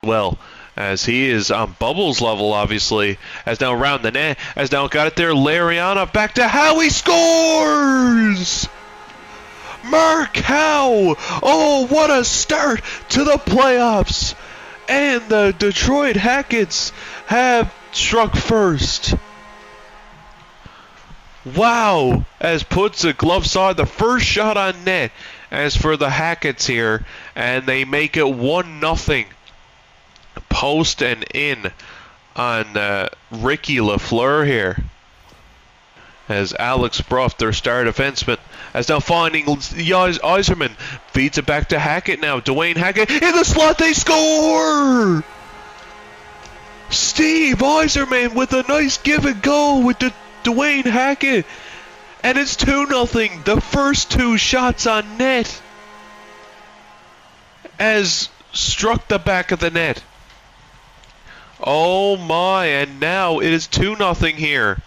well, as he is on Bubbles level, obviously, as now around the net, as now got it there, Lariana back to Howe, he scores! Mark Howe! Oh, what a start to the playoffs! And the Detroit Hacketts have struck first. Wow! As puts a glove saw the first shot on net as for the Hacketts here, and they make it 1-0. Post and in on Ricky Lafleur here. As Alex Bruff, their star defenseman, as now finding Yzerman, feeds it back to Hackett now. Dwayne Hackett in the slot, they score! Steve Yzerman with a nice give and go with the Dwayne Hackett. And it's 2-0, the first two shots on net. As struck the back of the net. Oh my, and now it is 2-0 here.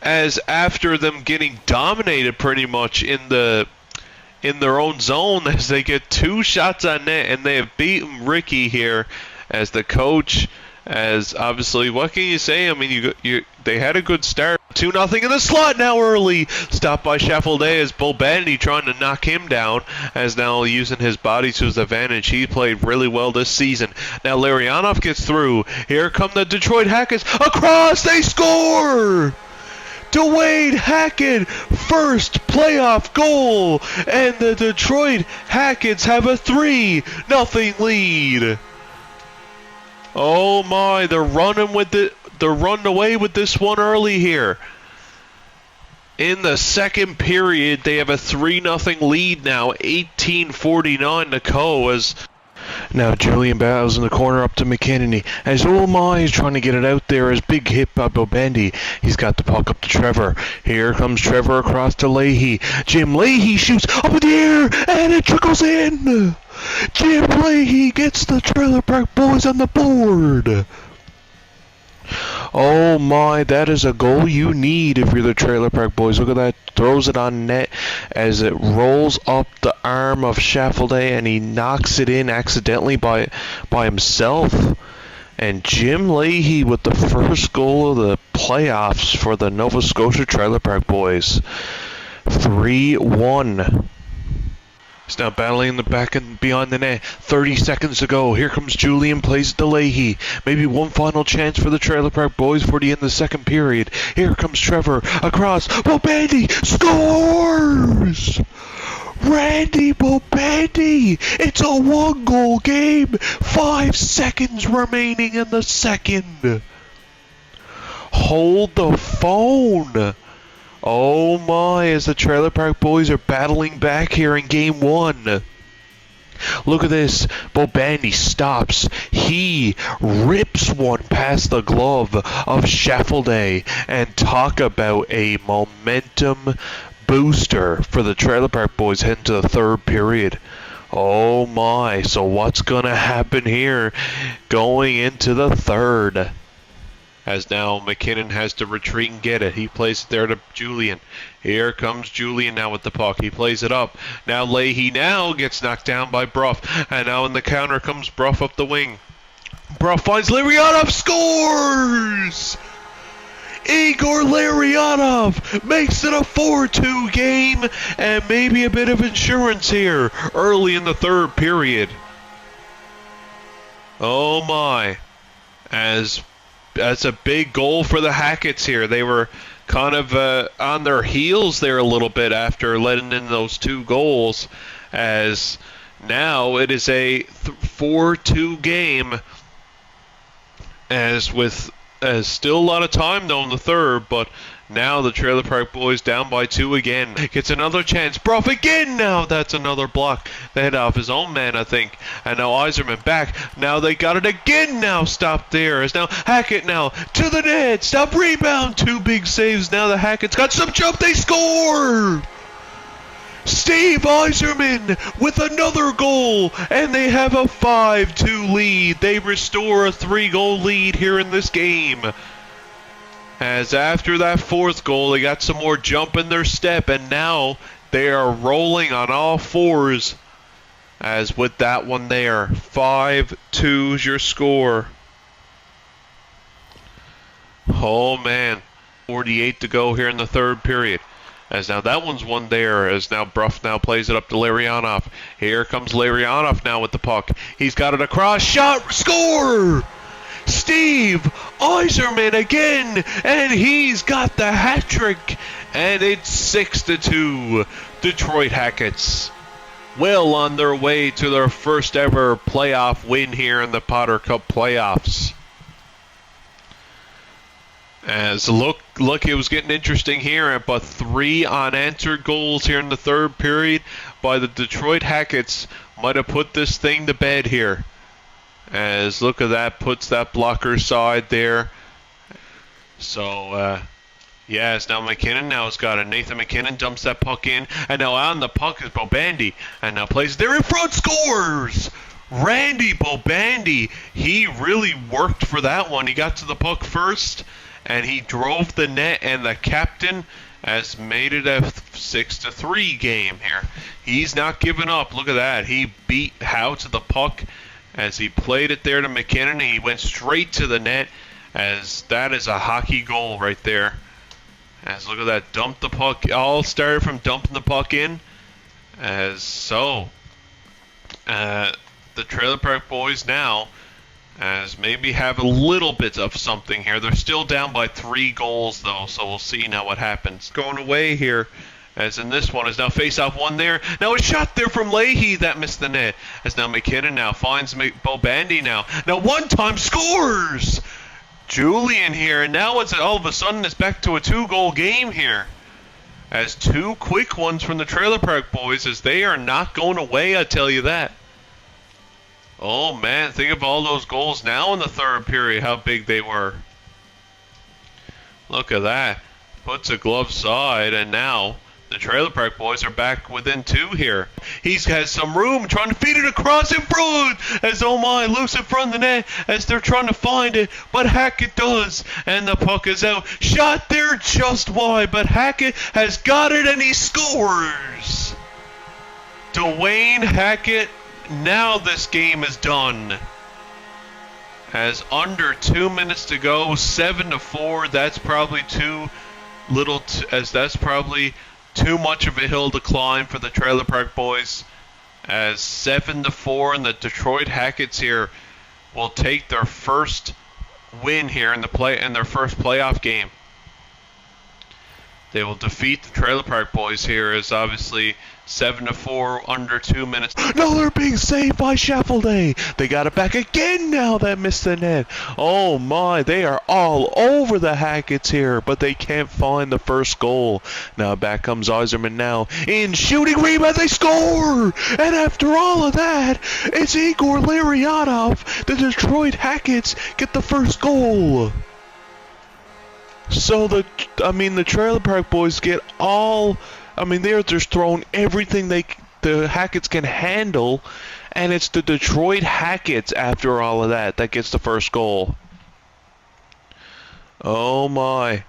As after them getting dominated pretty much in their own zone, as they get 2 shots on net, and they have beaten Ricky here as the coach. As obviously, what can you say? I mean, they had a good start. 2-0 in the slot now early. Stopped by Schaffelday as Bull Bandy trying to knock him down. As now using his body to his advantage. He played really well this season. Now Larionov gets through. Here come the Detroit Hacketts. Across, they score! Dwayne Hackett, first playoff goal. And the Detroit Hacketts have a 3-0 lead. Oh my, they're running with it. They're running away with this one early here. In the second period, they have a 3-0 lead now. 18:49 to go. As now Julian battles in the corner up to McKinney. As oh my, he's trying to get it out there. As big hit by Bobandy. He's got the puck up to Trevor. Here comes Trevor across to Leahy. Jim Leahy shoots up in the air, and it trickles in. Jim Leahy gets the Trailer Park Boys on the board. Oh my, that is a goal you need if you're the Trailer Park Boys. Look at that, throws it on net as it rolls up the arm of Schaffelday, and he knocks it in accidentally by himself. And Jim Leahy with the first goal of the playoffs for the Nova Scotia Trailer Park Boys. 3-1. He's now battling in the back and beyond the net. 30 seconds to go. Here comes Julian, plays it to Leahy. Maybe one final chance for the Trailer Park Boys for the end of the second period. Here comes Trevor across. Bobandy scores! Randy Bobandy! It's a 1-goal game. 5 seconds remaining in the second. Hold the phone. Oh my, as the Trailer Park Boys are battling back here in game 1. Look at this. Bobandy stops. He rips one past the glove of Schaffelday. And talk about a momentum booster for the Trailer Park Boys heading to the third period. Oh my, so what's going to happen here going into the third? As now McKinnon has to retreat and get it. He plays it there to Julian. Here comes Julian now with the puck. He plays it up. Now Leahy now gets knocked down by Bruff. And now in the counter comes Bruff up the wing. Bruff finds Larionov, scores! Igor Larionov makes it a 4-2 game. And maybe a bit of insurance here early in the third period. Oh my. That's a big goal for the Hacketts here. They were kind of on their heels there a little bit after letting in those 2 goals. As now it is a 4-2 game. As still a lot of time though in the third, but now the Trailer Park Boys down by 2 again. Gets another chance. Bruff again now. That's another block. They head off his own man, I think. And now Yzerman back. Now they got it again now. Stop there. As now Hackett now to the net. Stop rebound. 2 big saves. Now the Hacketts got some jump. They score. Steve Yzerman with another goal. And they have a 5-2 lead. They restore a 3-goal lead here in this game. As after that 4th goal, they got some more jump in their step, and now they are rolling on all 4s As with that one there, 5-2's your score. Oh man, 48 to go here in the third period. As now that one's one there, as now Bruff now plays it up to Larionov. Here comes Larionov now with the puck. He's got it across, shot, score! Steve Yzerman again, and he's got the hat trick, and it's 6-2. Detroit Hacketts well on their way to their first ever playoff win here in the Potter Cup playoffs. As look, it was getting interesting here, but 3 unanswered goals here in the third period by the Detroit Hacketts might have put this thing to bed here. As look at that, puts that blocker side there. So, yes, now McKinnon now has got it. Nathan McKinnon dumps that puck in, and now on the puck is Bobandy, and now plays there in front, scores! Randy Bobandy, he really worked for that one. He got to the puck first, and he drove the net, and the captain has made it a 6-3 game here. He's not giving up. Look at that. He beat Howe to the puck as he played it there to McKinnon, and he went straight to the net, as that is a hockey goal right there. As look at that, dump the puck, all started from dumping the puck in. As so, the Trailer Park Boys now, as maybe have a little bit of something here. They're still down by 3 goals though, so we'll see now what happens. Going away here, as in this one, is now face-off one there. Now a shot there from Leahy that missed the net. As now McKinnon now finds Bobandy now. Now one time scores! Julian here, and now it's all of a sudden it's back to a 2-goal game here. As 2 quick ones from the Trailer Park Boys, as they are not going away, I tell you that. Oh man, think of all those goals now in the third period, how big they were. Look at that. Puts a glove side, and now the Trailer Park Boys are back within 2 here. He's has some room, trying to feed it across in front, as oh my, loose in front of the net, as they're trying to find it, but Hackett does, and the puck is out. Shot there just wide, but Hackett has got it, and he scores! Dwayne Hackett, now this game is done. As under 2 minutes to go, 7-4, that's probably too little, as that's probably too much of a hill to climb for the Trailer Park Boys. As 7-4, and the Detroit Hacketts here will take their first win here in their first playoff game. They will defeat the Trailer Park Boys here, as obviously 7-4, under 2 minutes. No, they're being saved by Schaffelday. They got it back again now, that missed the net. Oh my, they are all over the Hacketts here, but they can't find the first goal. Now back comes Yzerman now. In shooting rebound, they score! And after all of that, it's Igor Larionov. The Detroit Hacketts get the first goal. So the Trailer Park Boys get all, they're just throwing everything the Hacketts can handle, and it's the Detroit Hacketts after all of that gets the first goal. Oh my.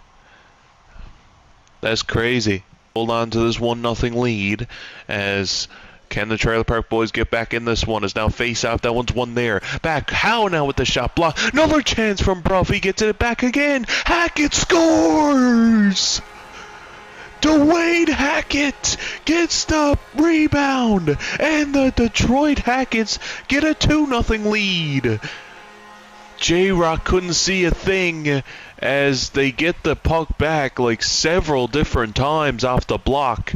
That's crazy. Hold on to this 1-0 lead, as can the Trailer Park Boys get back in this one? Is now face off. That one's one there. Back. Howe now with the shot block. Another chance from Bruff. He gets it back again. Hackett scores! Dwayne Hackett gets the rebound, and the Detroit Hacketts get a 2-0 lead. J-Rock couldn't see a thing as they get the puck back like several different times off the block,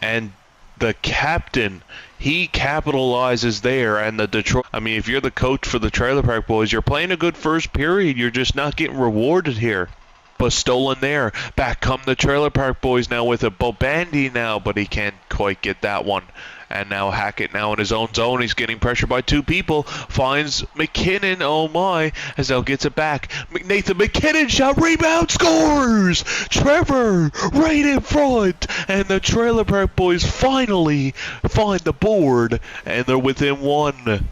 and the captain, he capitalizes there, and the Detroit, if you're the coach for the Trailer Park Boys, you're playing a good first period, you're just not getting rewarded here. But stolen there. Back come the Trailer Park Boys now with a Bobandy now, but he can't quite get that one. And now Hackett now in his own zone. He's getting pressured by 2 people. Finds McKinnon. Oh my. As Al gets it back. Nathan McKinnon shot. Rebound. Scores. Trevor right in front. And the Trailer Park Boys finally find the board. And they're within 1.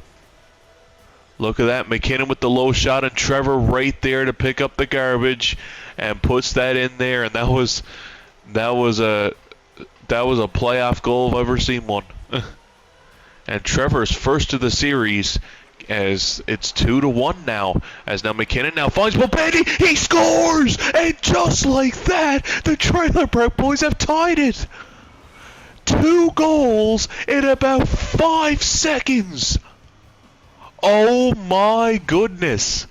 Look at that. McKinnon with the low shot. And Trevor right there to pick up the garbage. And puts that in there. And that was a playoff goal if I've ever seen one. And Trevor's first of the series, as it's 2-1 now. As now McKinnon now finds Bobandy. He scores! And just like that, the Trailer Park Boys have tied it. 2 goals in about 5 seconds. Oh my goodness.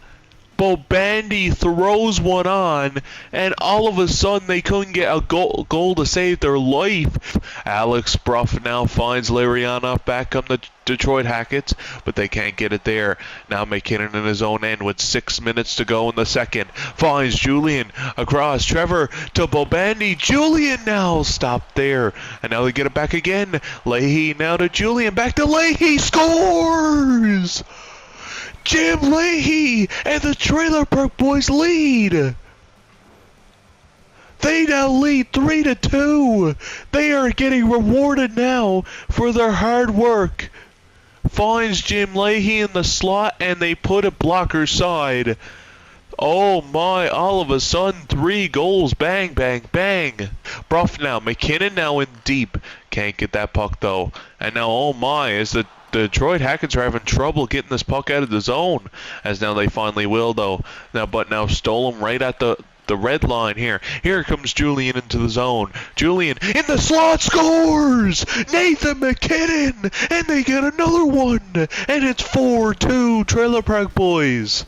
Bobandy throws one on, and all of a sudden they couldn't get a goal to save their life. Alex Bruff now finds Larionov back on the Detroit Hacketts, but they can't get it there. Now McKinnon in his own end with 6 minutes to go in the second. Finds Julian across. Trevor to Bobandy. Julian now stopped there. And now they get it back again. Leahy now to Julian. Back to Leahy. Scores! Jim Leahy and the Trailer Park Boys lead. They now lead 3-2. They are getting rewarded now for their hard work. Finds Jim Leahy in the slot, and they put it blocker side. Oh my, all of a sudden 3 goals. Bang, bang, bang. Bruff now. McKinnon now in deep. Can't get that puck though. And now, oh my, is the Detroit Hacketts are having trouble getting this puck out of the zone, as now they finally will though. But now stolen right at the red line here. Here comes Julian into the zone. Julian in the slot scores! Nathan McKinnon! And they get another one! And it's 4-2 Trailer Park Boys.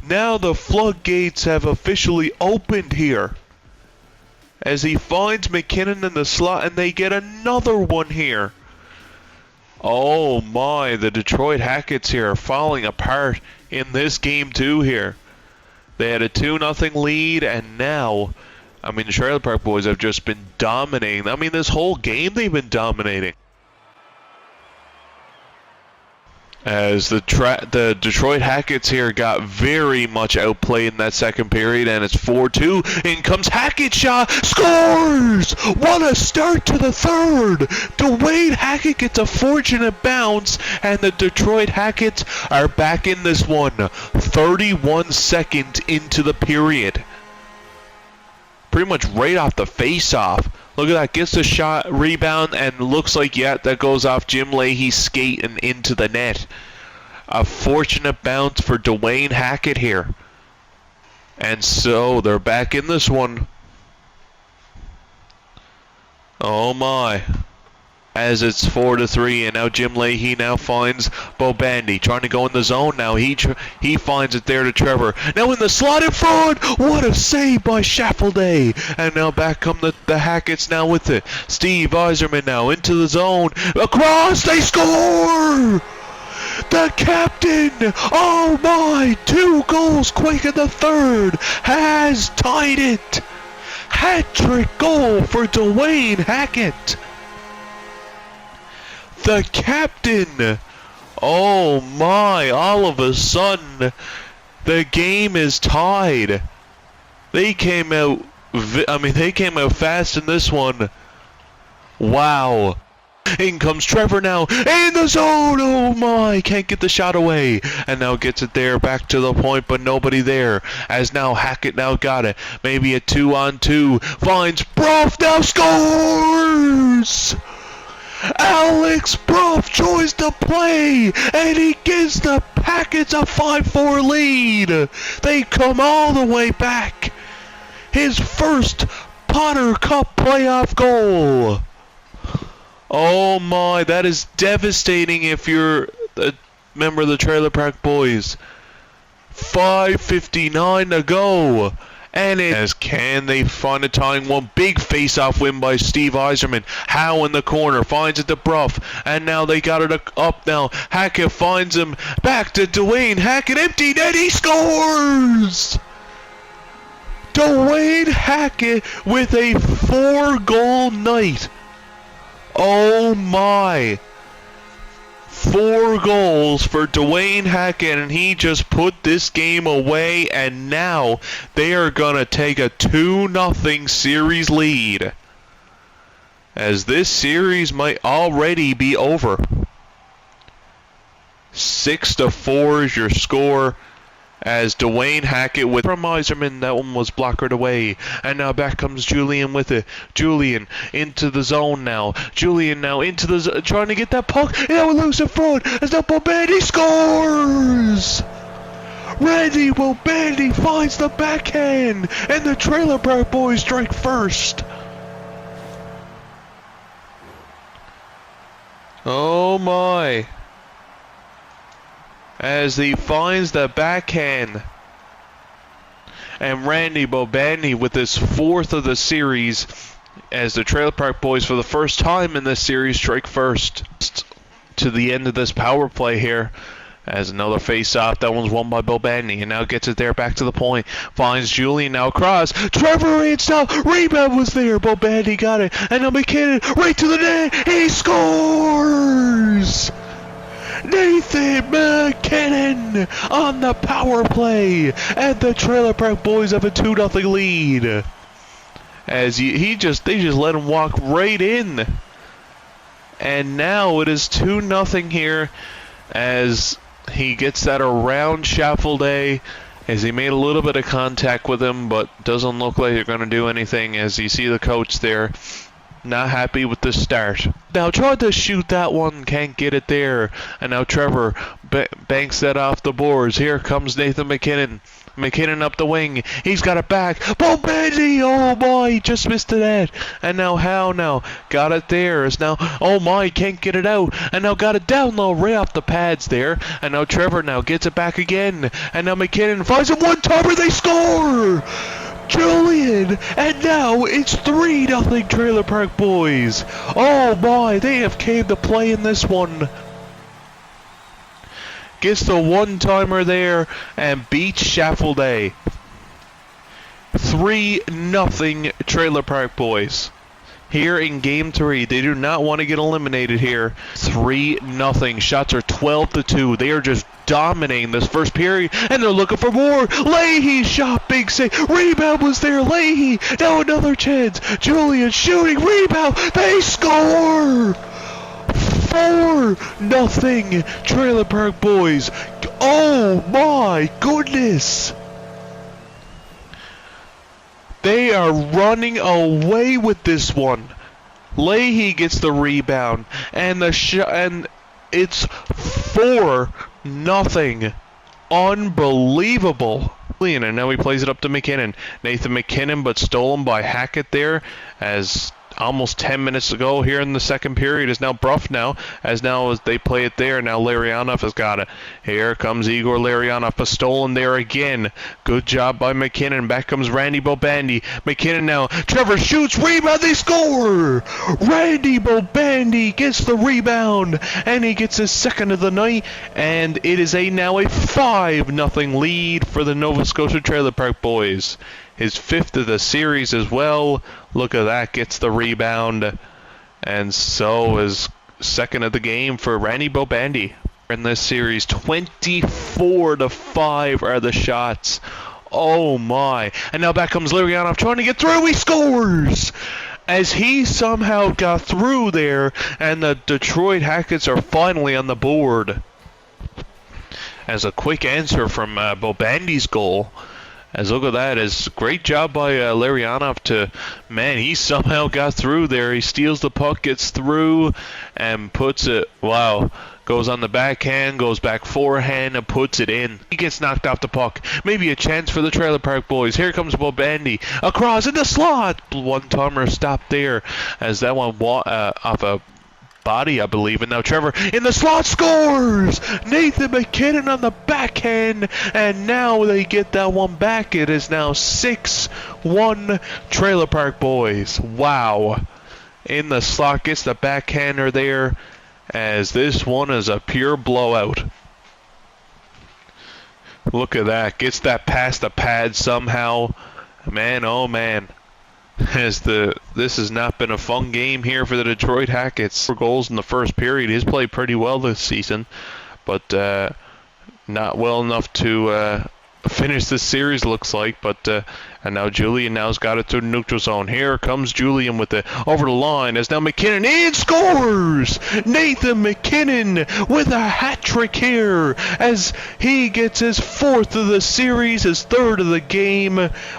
Now the floodgates have officially opened here, as he finds McKinnon in the slot, and they get another one here. Oh my, the Detroit Hacketts here are falling apart in this game too here. They had a 2-0 lead, and now, I mean, the Trailer Park Boys have just been dominating. I mean, this whole game they've been dominating. As the Detroit Hacketts here got very much outplayed in that second period, and it's 4-2. In comes Hackett shot, scores! What a start to the third! Dwayne Hackett gets a fortunate bounce, and the Detroit Hacketts are back in this one. 31 seconds into the period. Pretty much right off the face-off. Look at that, gets the shot, rebound, and looks like, yeah, that goes off Jim Leahy's skate and into the net. A fortunate bounce for Dwayne Hackett here. And so, they're back in this one. Oh my. As it's 4-3, and now Jim Leahy now finds Bobandy, trying to go in the zone now. He finds it there to Trevor. Now in the slot in front, what a save by Schaffelday. And now back come the Hacketts now with it. Steve Yzerman now into the zone. Across, they score! The captain, oh my, 2 goals quick in the third, has tied it. Hat-trick goal for Dwayne Hackett. The captain! Oh my, all of a sudden, the game is tied. They came out, they came out fast in this one. Wow. In comes Trevor now, in the zone, oh my, can't get the shot away. And now gets it there, back to the point, but nobody there. As now Hackett now got it, maybe a 2-on-2, finds Bruff, now scores! Alex Bruff joins the play, and he gives the Hacketts a 5-4 lead. They come all the way back. His first Potter Cup playoff goal. Oh my, that is devastating if you're a member of the Trailer Park Boys. 5:59 to go. And can they find a tying one? Big face-off win by Steve Yzerman. Howe in the corner, finds it to Bruff. And now they got it up now. Hackett finds him. Back to Dwayne Hackett. Empty net, he scores! Dwayne Hackett with a 4-goal night. Oh my. 4 goals for Dwayne Hackett, and he just put this game away, and now they are going to take a 2-0 series lead, as this series might already be over. 6-4 is your score, as Dwayne Hackett with from Iserman. That one was blockered away. And now back comes Julian with it. Julian into the zone now. Julian now into the zone, trying to get that puck. Now loose in front as the Bobandy scores! Randy Bobandy finds the backhand, and the Trailer Park Boys strike first. Oh my. As he finds the backhand. And Randy Bobandy with his 4th of the series, as the Trailer Park Boys for the first time in this series strike first. To the end of this power play here. As another face-off, that one's won by Bobandy, and now gets it there back to the point. Finds Julian now across. Trevor Reed's now. Rebound was there. Bobandy got it. And now McKinnon right to the net. He scores! Nathan McKinnon on the power play. And the Trailer Park Boys have a 2-0 lead. As they just let him walk right in. And now it is 2-0 here as he gets that around Schaffelday, as he made a little bit of contact with him, but doesn't look like they're going to do anything, as you see the coach there not happy with the start. Now tried to shoot that one, can't get it there, and now Trevor banks that off the boards. Here comes Nathan McKinnon. McKinnon up the wing. He's got it back. Bobandy! Oh my! Just missed the net. And now Howe now got it there. Is now. Oh my! Can't get it out. And now got it down low, right off the pads there. And now Trevor now gets it back again. And now McKinnon finds it one-timer. They score! Julian! And now it's 3-0 Trailer Park Boys. Oh my! They have came to play in this one. Gets the one-timer there and beats Schaffelday. 3-0 Trailer Park Boys. Here in Game 3, they do not want to get eliminated here. 3-0. Shots are 12-2. They are just dominating this first period, and they're looking for more. Leahy shot, big save. Rebound was there. Leahy. Now another chance. Julian shooting. Rebound. They score. 4-0 Trailer Park Boys. Oh my goodness. They are running away with this one. Leahy gets the rebound, and and it's 4-0. Unbelievable. And now he plays it up to McKinnon. Nathan McKinnon, but stolen by Hackett there, as almost 10 minutes ago here in the second period is now Bruff now, as they play it there. Now Larionov has got it. Here comes Igor Larionov, but stolen there again. Good job by McKinnon. Back comes Randy Bobandy. McKinnon now. Trevor shoots, rebound, they score! Randy Bobandy gets the rebound, and he gets his 2nd of the night, and it is now a 5-0 lead for the Nova Scotia Trailer Park Boys. His 5th of the series as well. Look at that, gets the rebound. And so is 2nd of the game for Randy Bobandy. In this series, 24-5 are the shots. Oh my. And now back comes Larionov trying to get through. He scores! As he somehow got through there, and the Detroit Hacketts are finally on the board. As a quick answer from Bobandy's goal. As look at that, as great job by Larionov to, man, he somehow got through there. He steals the puck, gets through, and puts it, wow, goes on the backhand, goes back forehand, and puts it in. He gets knocked off the puck. Maybe a chance for the Trailer Park Boys. Here comes Bobandy, across in the slot. One-timer stopped there, as that one off a body, I believe. And now Trevor in the slot scores! Nathan McKinnon on the backhand, and now they get that one back. It is now 6-1 Trailer Park Boys. Wow. In the slot, gets the backhander there, as this one is a pure blowout. Look at that. Gets that past the pad somehow. Man, oh man. This has not been a fun game here for the Detroit Hacketts. 4 goals in the first period. He's played pretty well this season, but not well enough to finish this series, looks like. But and now Julian now's got it to the neutral zone. Here comes Julian with the over the line as now McKinnon in scores. Nathan McKinnon with a hat trick here as he gets his 4th of the series, his 3rd of the game.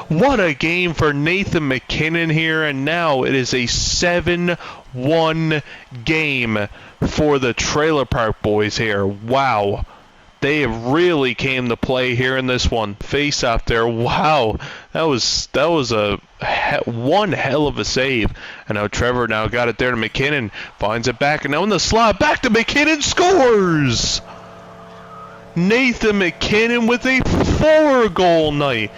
What a game for Nathan McKinnon here, and now it is a 7-1 game for the Trailer Park Boys here. Wow. They really came to play here in this one. Face off there. Wow. That was one hell of a save. And now Trevor now got it there to McKinnon. Finds it back. And now in the slot. Back to McKinnon. Scores! Nathan McKinnon with a 4-goal night.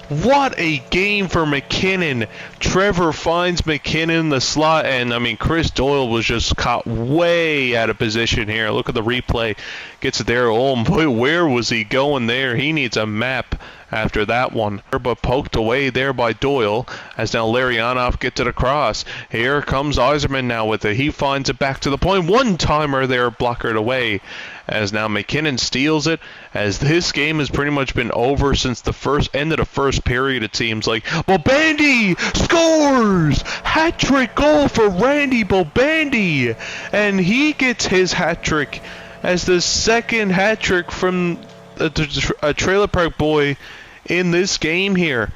What a game for McKinnon. Trevor finds McKinnon in the slot, and I mean, Chris Doyle was just caught way out of position here. Look at the replay. Gets it there. Oh boy, where was he going there? He needs a map after that one. But poked away there by Doyle as now Larionov gets it across. Here comes Yzerman now with it. He finds it back to the point. One-timer there, blockered away. As now McKinnon steals it, as this game has pretty much been over since the end of the first period, it seems like. Bobandy scores! Hat-trick goal for Randy Bobandy! And he gets his hat-trick as the 2nd hat-trick from a Trailer Park boy in this game here.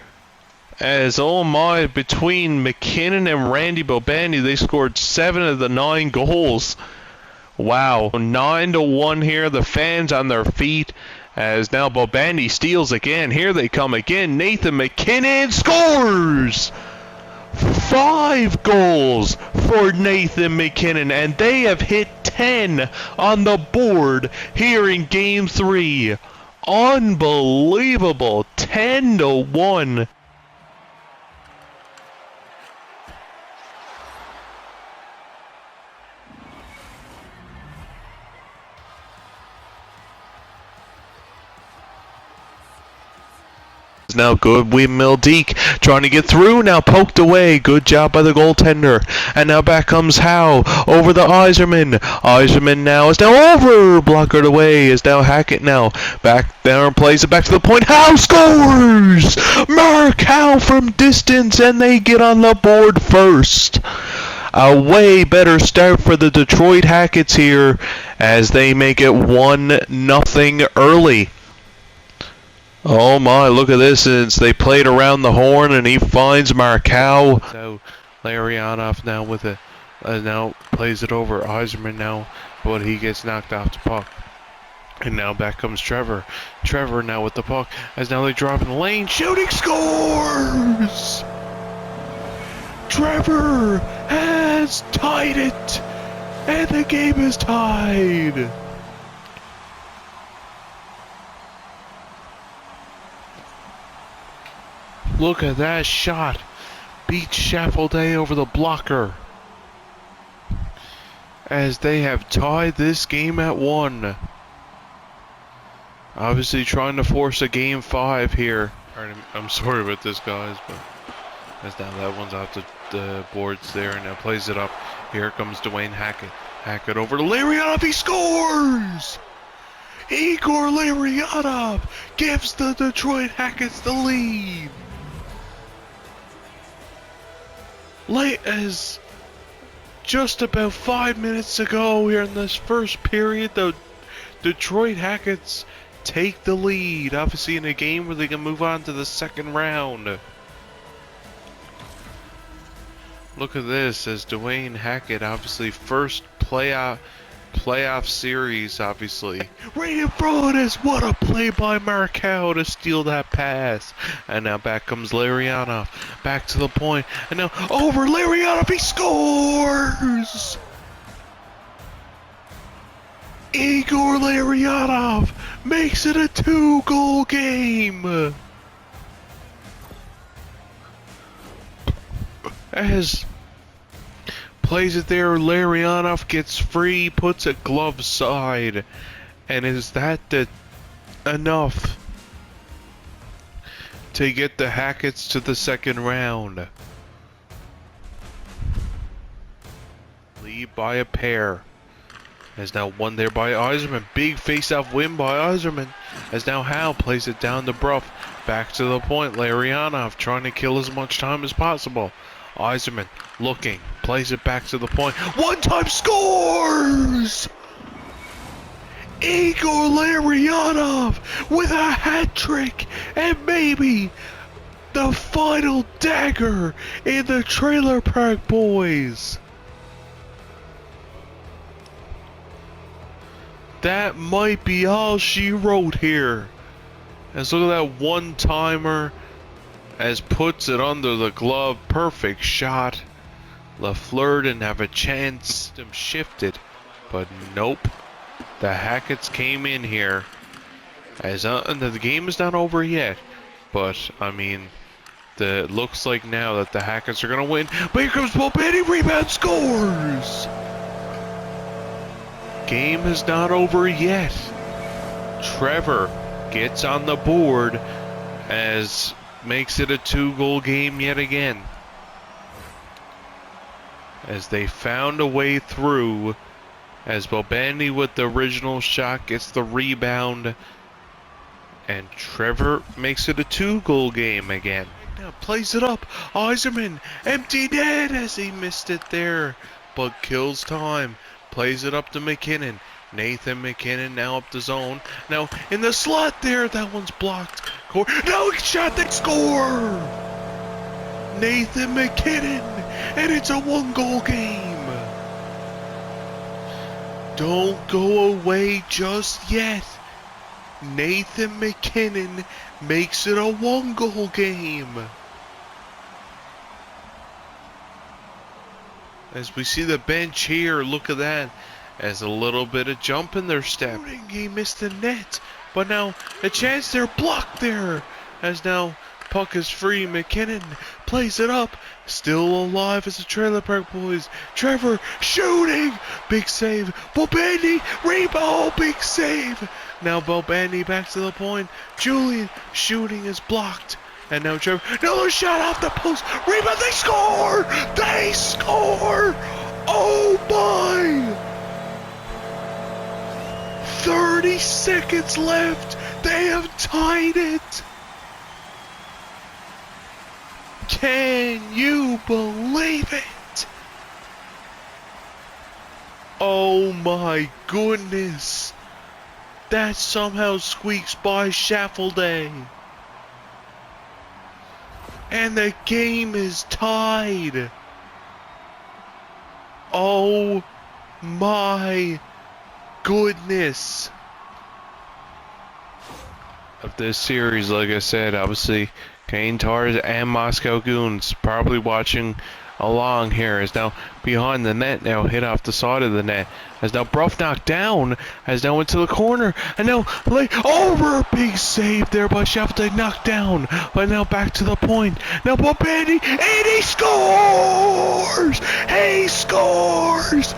As, oh my, between McKinnon and Randy Bobandy, they scored 7 of the 9 goals. Wow, 9-1 here. The fans on their feet as now Bobandy steals again. Here they come again. Nathan McKinnon scores! 5 goals for Nathan McKinnon, and they have hit 10 on the board here in Game 3. Unbelievable. 10-1. Now good windmill Deke trying to get through, now poked away. Good job by the goaltender. And now back comes Howe over the Yzerman. Yzerman now is now over, blockered away. Is now Hackett now back there and plays it back to the point. Howe scores! Mark Howe from distance, and they get on the board first. A way better start for the Detroit Hacketts here as they make it 1-0 early. Oh my, look at this, since they played around the horn and he finds Markow. So Larionov now with it, now plays it over Yzerman now, but he gets knocked off the puck. And now back comes Trevor. Trevor now with the puck, as now they drop in the lane, shooting, scores! Trevor has tied it, and the game is tied. Look at that shot. Beats Schaffelday over the blocker. As they have tied this game at 1. Obviously trying to force a game 5 here. I'm sorry about this, guys, but as now that one's off the boards there, and now plays it up. Here comes Dwayne Hackett. Hackett over to Larionov. He scores! Igor Larionov gives the Detroit Hacketts the lead. Late as just about 5 minutes ago here in this first period, the Detroit Hacketts take the lead, obviously in a game where they can move on to the second round. Look at this, as Dwayne Hackett, obviously first playoff series, obviously. Right in front is what a play by Markow to steal that pass. And now back comes Larionov, back to the point, and now over Larionov, he scores! Igor Larionov makes it a 2-goal game. As plays it there, Larionov gets free, puts a glove side, and is that enough to get the Hacketts to the second round? Lead by a pair. As now won there by Yzerman. Big face-off win by Yzerman. As now Howe plays it down to Bruff. Back to the point. Larionov trying to kill as much time as possible. Yzerman looking. Plays it back to the point. One-time scores! Igor Larionov with a hat trick. And maybe the final dagger in the Trailer Park Boys. That might be all she wrote here. As look at that one-timer as puts it under the glove. Perfect shot. Lafleur didn't have a chance. Them shifted, but nope. The Hacketts came in here. As the game is not over yet, but I mean, it looks like now that the Hacketts are gonna win. But here comes Bobetti, rebound, scores. Game is not over yet. Trevor gets on the board as makes it a 2-goal game yet again. As they found a way through, as Bobandy with the original shot gets the rebound, and Trevor makes it a 2-goal game again. Now plays it up. Yzerman, empty net as he missed it there, but kills time. Plays it up to McKinnon. Nathan McKinnon now up the zone. Now in the slot there, that one's blocked. No shot, they score! Nathan McKinnon, and it's a 1-goal game. Don't go away just yet. Nathan McKinnon makes it a 1-goal game. As we see the bench here, look at that. As a little bit of jump in their step. He missed the net, but now a chance there, blocked there. As now puck is free, McKinnon plays it up. Still alive as the Trailer Park Boys. Trevor shooting, big save. Bobandy, rebound, big save. Now Bobandy back to the point. Julian shooting is blocked. And now Trevor, another shot off the post. Rebound, they score! They score! Oh my! 30 seconds left. They have tied it. Can you believe it? Oh my goodness. That somehow squeaks by Schaffelday. And the game is tied. Oh my goodness. Of this series, like I said, obviously Kane Tars and Moscow Goons probably watching along here. Is now behind the net, now hit off the side of the net. As now Bruff knocked down, has now into the corner, and now over, big save there by Schaffelday, knocked down, but now back to the point. Now Bobandy, and he scores! He scores!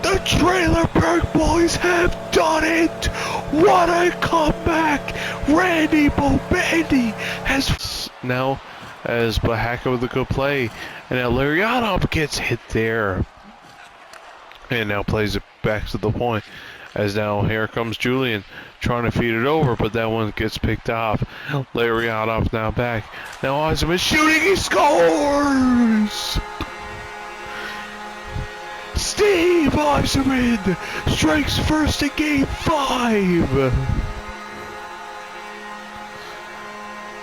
The Trailer Park Boys have done it! What a comeback! Randy Bobandy has now as Bahaka with a good play, and now Larionov gets hit there, and now plays it back to the point. As now here comes Julian trying to feed it over, but that one gets picked off. Larionov now back. Now Yzerman shooting, he scores! Steve Yzerman strikes first in Game 5.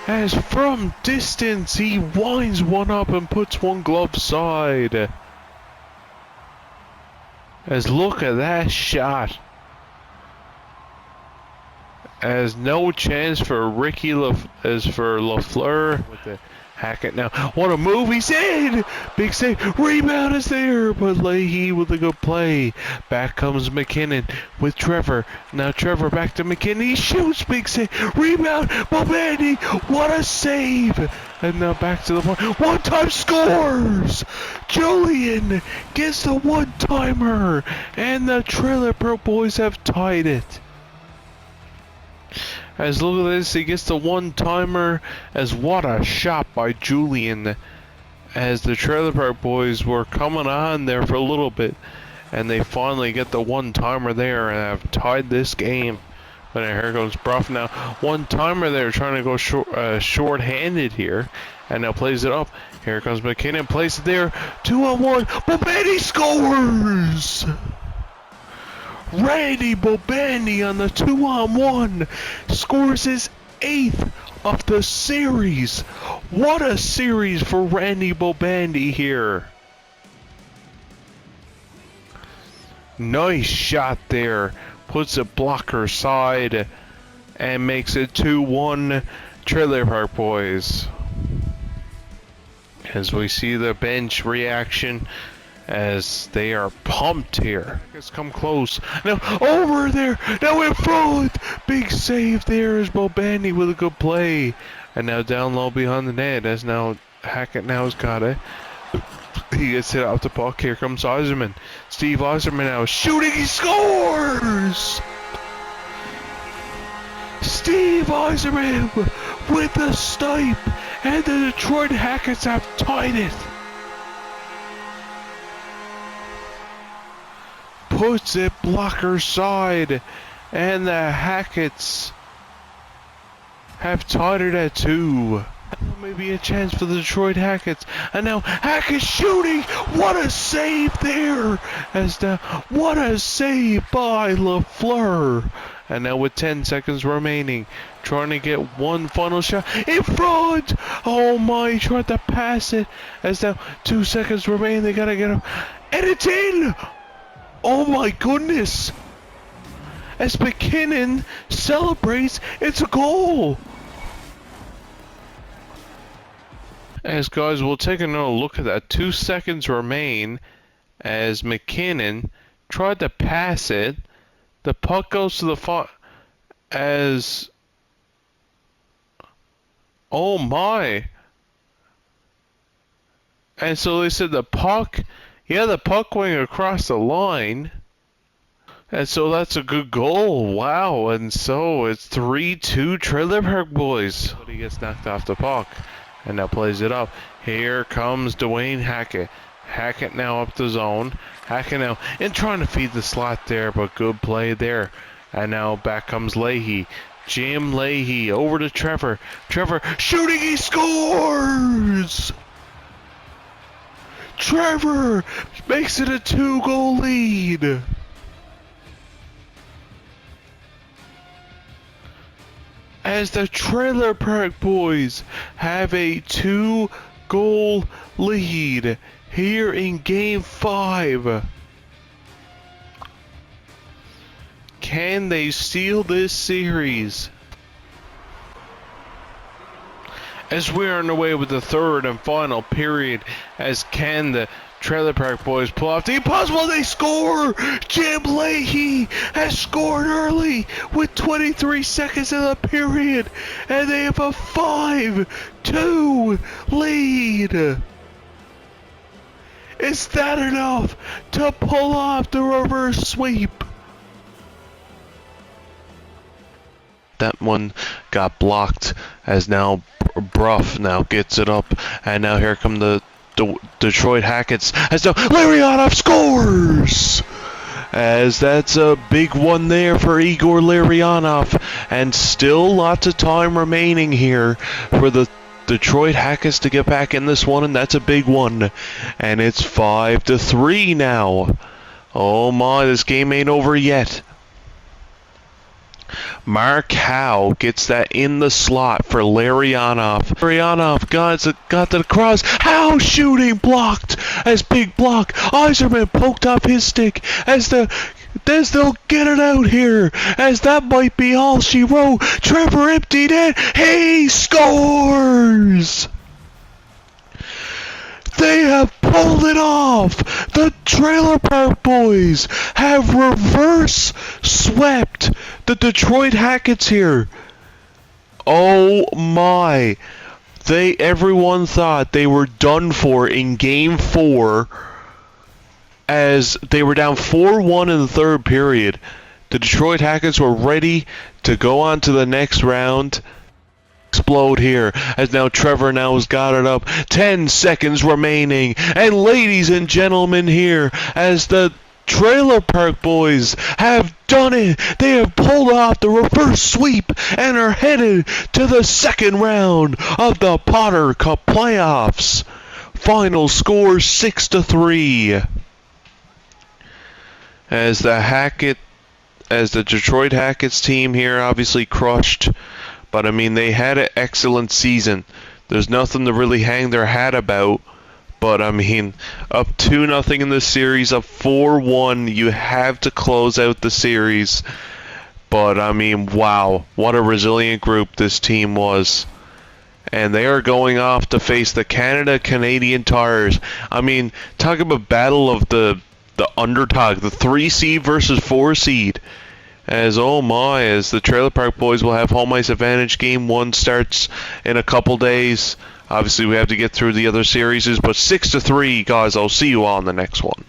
As from distance, he winds one up and puts one glove side. As look at that shot. As no chance for Ricky as for Lafleur with the Hackett now. What a move, he's in! Big save, rebound is there, but Leahy with a good play. Back comes McKinnon with Trevor. Now Trevor back to McKinnon, he shoots, big save, rebound, Bobandy, what a save! And now back to the point, one-time scores! Julian gets the one-timer, and the Trailer Park Boys have tied it. As look at this, he gets the one-timer, as what a shot by Julian. as the Trailer Park Boys were coming on there for a little bit, and they finally get the one-timer there and have tied this game. But here goes Bruff now. One-timer there, trying to go short-handed here, and now plays it up. Here comes McKinnon, plays it there. 2-on-1. Bobandy scores! Randy Bobandy on the 2-on-1 scores his 8th of the series. What a series for Randy Bobandy here. Nice shot there. Puts a blocker side and makes it 2-1 Trailer Park Boys. As we see the bench reaction as they are pumped here. It's come close. Now over there. Now in front. Big save there is Bobandy with a good play. And now down low behind the net as now Hackett now has got it. He gets it out the puck. Here comes Yzerman. Steve Yzerman now shooting. He scores! Steve Yzerman with the snipe. And the Detroit Hacketts have tied it. Puts it blocker side. And the Hacketts have tied it at 2. Maybe a chance for the Detroit Hacketts. And now Hackett shooting. What a save there. What a save by LaFleur. And now with 10 seconds remaining, trying to get one final shot in front. Oh my, tried to pass it. As now 2 seconds remain, they gotta get him. And it's in. Oh my goodness. As McKinnon celebrates, it's a goal. As guys, we'll take another look at that. 2 seconds remain as McKinnon tried to pass it. The puck goes to the far as... Oh my. And so they said the puck... Yeah, the puck went across the line. And so that's a good goal. Wow. And so it's 3-2 Trailer Park Boys. But he gets knocked off the puck. And now plays it up. Here comes Dwayne Hackett. Hackett now up the zone. Hackett now and trying to feed the slot there, but good play there. And now back comes Leahy. Jim Leahy over to Trevor. Trevor shooting, he scores! Trevor makes it a 2-goal lead. As the Trailer Park Boys have a 2-goal lead here in Game 5. Can they steal this series? As we are underway with the third and final period, as can the Trailer Park Boys pull off the impossible, they score! Jim Leahy has scored early with 23 seconds in the period, and they have a 5-2 lead. Is that enough to pull off the reverse sweep? That one got blocked as now Bruff now gets it up, and now here come the Detroit Hacketts as now Larionov scores! As that's a big one there for Igor Larionov, and still lots of time remaining here for the Detroit Hacketts to get back in this one, and that's a big one. And it's 5-3 now. Oh my, this game ain't over yet. Mark Howe gets that in the slot for Larionov. Larionov got to the cross. Howe shooting, blocked as big block. Yzerman poked off his stick as they'll get it out here, as that might be all she wrote. Trevor emptied it. He scores! They have pulled it off. The Trailer Park Boys have reverse swept the Detroit Hacketts here. Oh my. Everyone thought they were done for in Game 4 as they were down 4-1 in the third period. The Detroit Hacketts were ready to go on to the next round. explode here, as now Trevor now has got it up. 10 seconds remaining. And ladies and gentlemen here, as the Trailer Park Boys have done it. They have pulled off the reverse sweep and are headed to the second round of the Potter Cup playoffs. Final score 6-3. As the Detroit Hacketts team here obviously crushed, but I mean they had an excellent season. There's nothing to really hang their hat about. But, I mean, up 2-0 in the series, up 4-1. You have to close out the series. But, I mean, wow. What a resilient group this team was. And they are going off to face the Canadian Tires. I mean, talk about battle of the underdog. The 3 seed versus 4 seed. As the Trailer Park Boys will have home ice advantage. Game 1 starts in a couple days. Obviously, we have to get through the other series, but 6-3, guys. I'll see you all in the next one.